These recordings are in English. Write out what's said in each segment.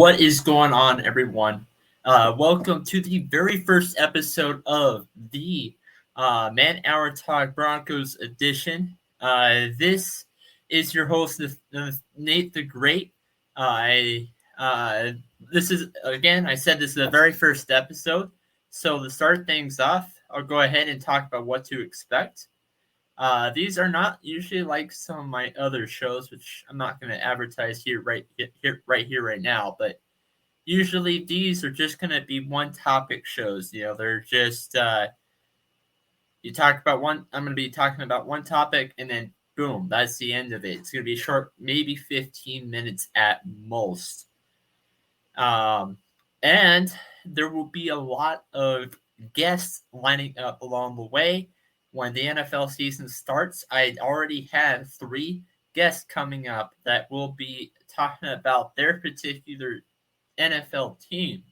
What is going on, everyone? Welcome to the very first episode of the Man Hour Talk Broncos edition. This is your host, Nate the Great. This is, again, I said this is the very first episode. So to start things off, I'll go ahead and talk about what to expect. These are not usually like some of my other shows, which I'm not going to advertise right now. But usually these are just going to be one topic shows. They're just you talk about one. I'm going to be talking about one topic, and then boom, that's the end of it. It's going to be short, maybe 15 minutes at most. And there will be a lot of guests lining up along the way. When the NFL season starts, I already have 3 guests coming up that will be talking about their particular NFL team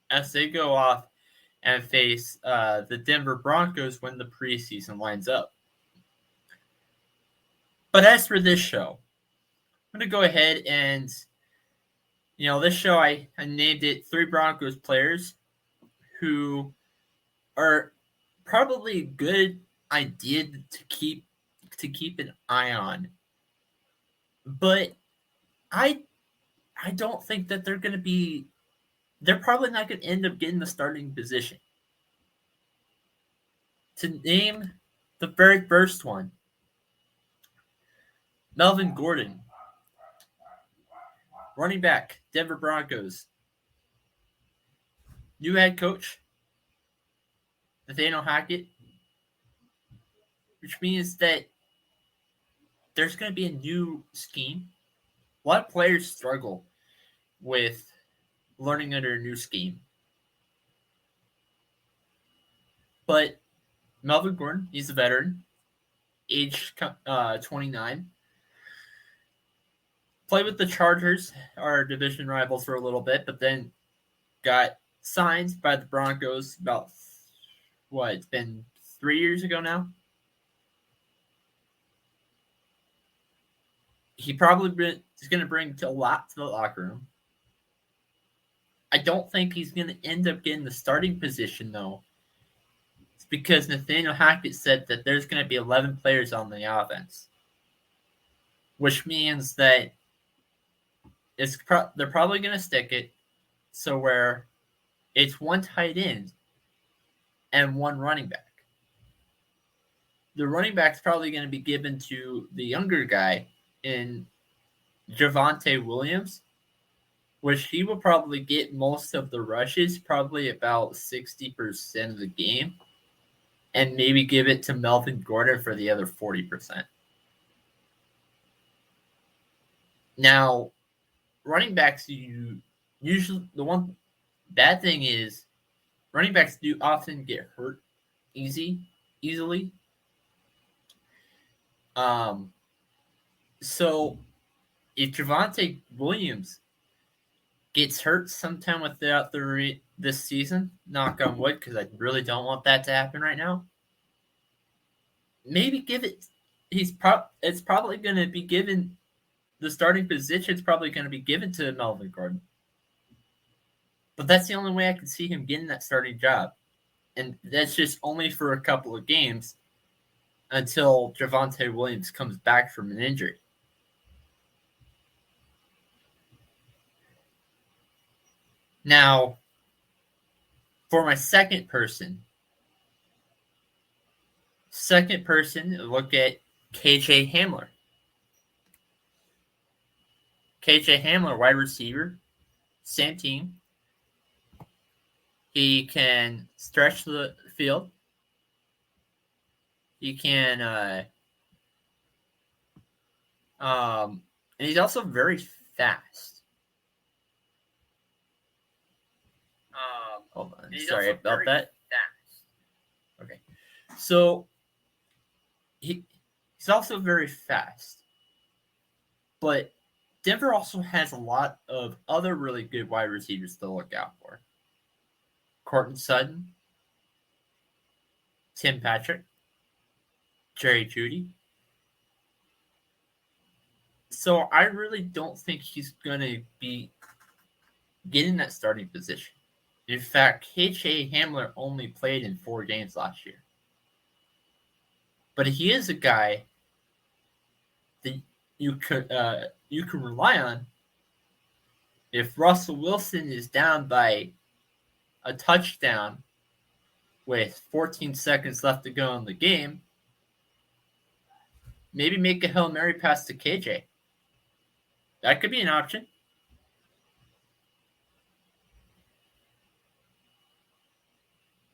as they go off and face the Denver Broncos when the preseason lines up. But as for this show, I'm going to go ahead and, this show, I named it 3 Broncos players who are probably a good idea to keep an eye on. But I don't think that they're probably not going to end up getting the starting position. To name the very first one, Melvin Gordon, running back, Denver Broncos. New head coach, Nathaniel Hackett, which means that there's going to be a new scheme. A lot of players struggle with learning under a new scheme. But Melvin Gordon, he's a veteran, age 29. Played with the Chargers, our division rivals, for a little bit, but then got signed by the Broncos about, it's been 3 years ago now? He probably is going to bring a lot to the locker room. I don't think he's going to end up getting the starting position, though. It's because Nathaniel Hackett said that there's going to be 11 players on the offense, which means that they're probably going to stick it so where it's one tight end and one running back. The running back's probably going to be given to the younger guy in Javonte Williams, which he will probably get most of the rushes, probably about 60% of the game, and maybe give it to Melvin Gordon for the other 40%. Now, running backs, usually the one bad thing is running backs do often get hurt easily. So if Javonte Williams gets hurt sometime without this season, knock on wood, because I really don't want that to happen right now, maybe give it. It's probably going to be given. The starting position is probably going to be given to Melvin Gordon. But that's the only way I can see him getting that starting job. And that's just only for a couple of games until Javonte Williams comes back from an injury. Now, for my second person, look at KJ Hamler. KJ Hamler, wide receiver, same team. He can stretch the field. He can, and he's also very fast. Hold on, sorry about that. Okay, so he's also very fast, but Denver also has a lot of other really good wide receivers to look out for. Courtland Sutton, Tim Patrick, Jerry Jeudy. So I really don't think he's going to be get in that starting position. In fact, KJ Hamler only played in 4 games last year. But he is a guy that you can rely on if Russell Wilson is down by a touchdown with 14 seconds left to go in the game. Maybe make a Hail Mary pass to KJ. That could be an option.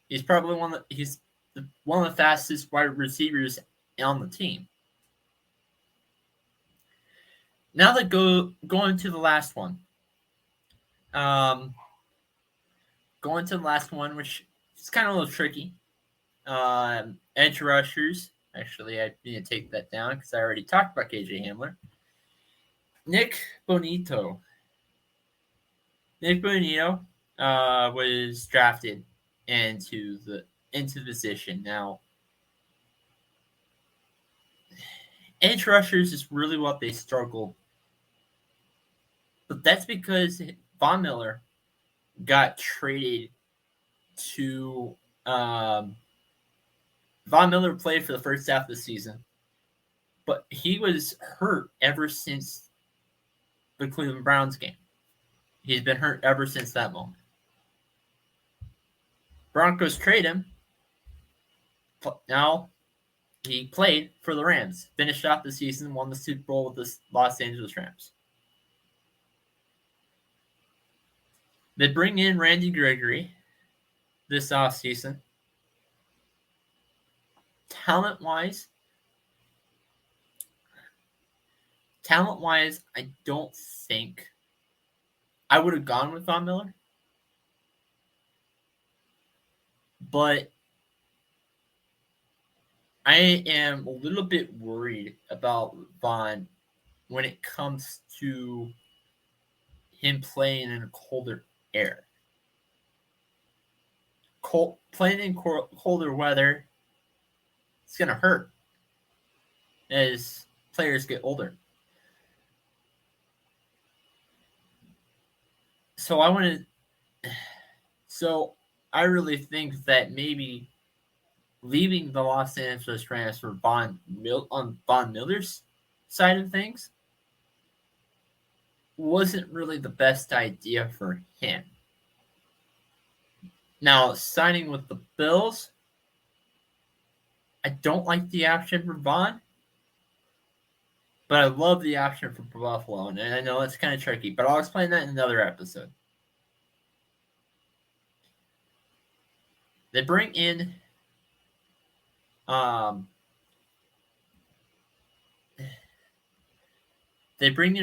He's probably one of the fastest wide receivers on the team. Now that going to the last one. Going to the last one, which is kind of a little tricky. Edge rushers. Actually, I need to take that down because I already talked about KJ Hamler. Nick Bonito. Nick Bonito was drafted into the position. Now, edge rushers is really what they struggled, but that's because Von Miller got traded to. Von Miller played for the first half of the season, but he was hurt ever since the Cleveland Browns game. He's been hurt ever since that moment. Broncos trade him. Now he played for the Rams, finished off the season, won the Super Bowl with the Los Angeles Rams. They bring in Randy Gregory this offseason. Talent-wise, I don't think I would have gone with Von Miller. But I am a little bit worried about Von when it comes to him playing in a colder air. Playing in colder weather, it's going to hurt as players get older. So I really think that maybe leaving the Los Angeles Rams for on Von Miller's side of things wasn't really the best idea for him. Now, signing with the Bills, I don't like the option for Von, but I love the option for Buffalo, and I know it's kind of tricky, but I'll explain that in another episode. They bring in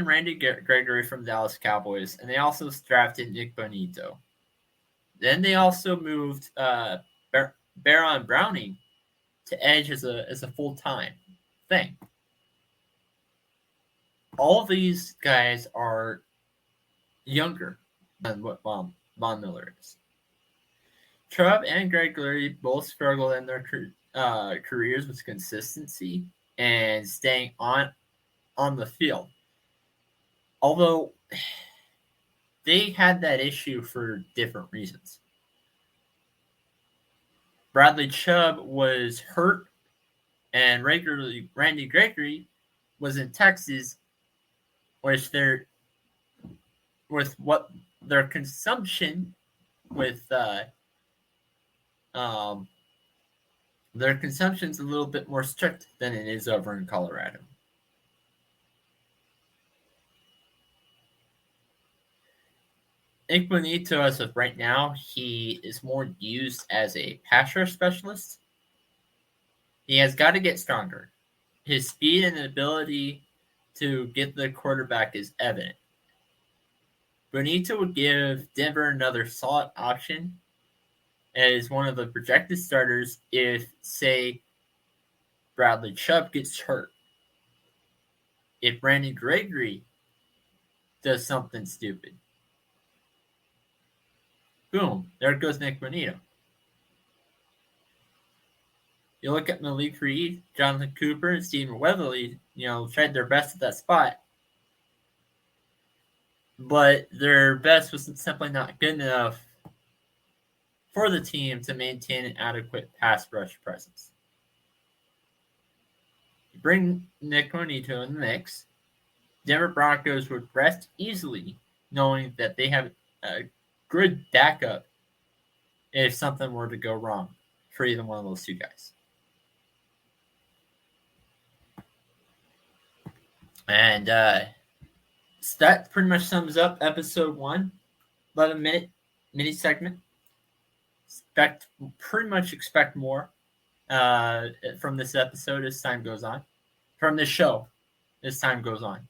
Randy Gregory from Dallas Cowboys, and they also drafted Nick Bonito. Then they also moved Baron Browning to edge as a full-time thing. All of these guys are younger than what Von Miller is. Chubb and Gregory both struggled in their careers with consistency and staying on the field. Although they had that issue for different reasons. Bradley Chubb was hurt, and Randy Gregory was in Texas, with their consumption their consumption's a little bit more strict than it is over in Colorado. Nick Bonito, as of right now, he is more used as a pass rush specialist. He has got to get stronger. His speed and ability to get the quarterback is evident. Bonito would give Denver another solid option as one of the projected starters if, say, Bradley Chubb gets hurt. If Randy Gregory does something stupid. Boom, there goes Nick Bonito. You look at Malik Reed, Jonathan Cooper, and Stephen Weatherly, tried their best at that spot. but their best was simply not good enough for the team to maintain an adequate pass rush presence. Bring Nick Bonito in the mix, Denver Broncos would rest easily knowing that they have a good backup if something were to go wrong for either one of those two guys. And so that pretty much sums up episode 1, 11-minute mini segment. Pretty much expect more from this episode as time goes on, from this show as time goes on.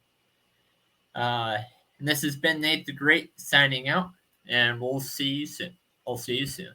And this has been Nate the Great signing out, and we'll see you soon. I'll see you soon.